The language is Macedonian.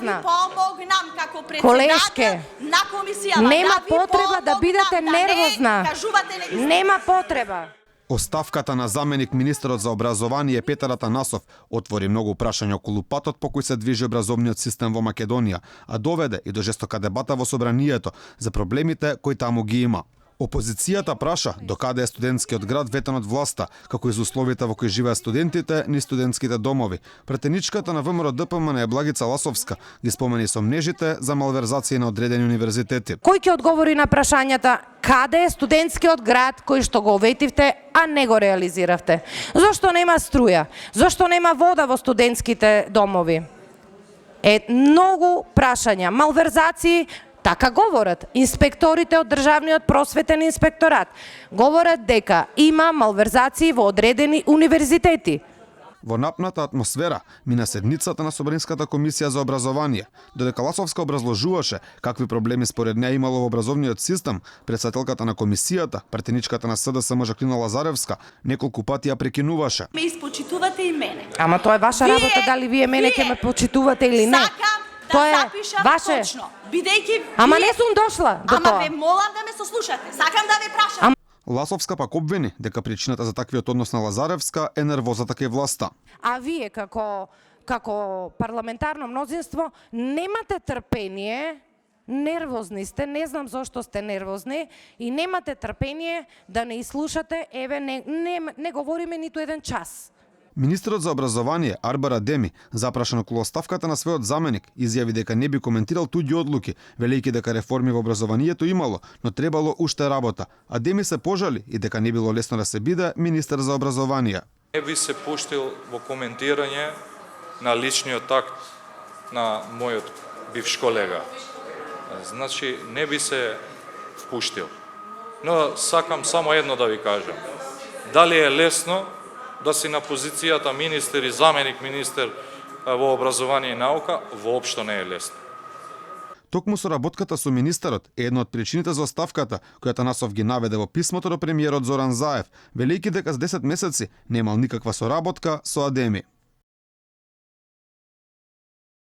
нервозна. Помогнам како Колешке, председател на комисијава. нема Да ви потреба да бидете помогнам, да нервозна. не кажувате неистина. Нема потреба. Оставката на заменик министерот за образование Петар Атанасов отвори многу прашања околу патот по кој се движи образовниот систем во Македонија, а доведе и до жестока дебата во собранието за проблемите кои таму ги има. Опозицијата праша докаде е студентскиот град ветен од власта, како и за условите во кои живеат студентите низ студентските домови. Претеничката на ВМРО ДПМН е Благица Ласовска ги спомени сомнежите за малверзации на одредени универзитети. Кој ќе одговори на прашањата каде е студентскиот град кој што го ветивте, а не го реализиравте? Зошто нема струја? Зошто нема вода во студентските домови? Многу прашања, малверзации. Така говорат инспекторите од Државниот просветен инспекторат. Говорат дека има малверзации во одредени универзитети. Во напната атмосфера мина седницата на Собраниската комисија за образование. Додека Ласовска образложуваше какви проблеми според неа имало во образовниот систем, председателката на комисијата, претеничката на СДСМ Жаклина Лазаревска, неколку пати ја прекинуваше. Ме испочитувате и мене. Ама тоа е ваша работа дали вие мене ќе ме почитувате или не. Сакам Тоа е да запишам ваше. точно. Бидејќи Ама вие... не сум дошла до Ама тоа. ве молам да ме сослушате. Сакам да ве прашам. Ласовска пак обвини дека причината за таквиот однос на Лазаревска е нервозата кај власта. А вие како парламентарно мнозинство немате трпение, нервозни сте, не знам зошто сте нервозни и немате трпение да не изслушате, еве не говориме ниту еден час. Министерот за образование Арбар Адеми, запрашан околу оставката на својот заменик, изјави дека не би коментирал туѓи одлуки, велејќи дека реформи во образованието имало, но требало уште работа. Адеми се пожали и дека не било лесно да се биде министер за образование. Не би се пуштил во коментирање на личниот акт на мојот бивш колега. Значи, не би се впуштил. Но сакам само едно да ви кажам. Дали е лесно да си на позицијата министер и заменик министер во образование и наука, воопшто не е лесно. Токму соработката со министерот е една од причините за оставката, која Атанасов ги наведе во писмото до премиерот Зоран Заев, велејќи дека за 10 месеци немал никаква соработка со Адеми.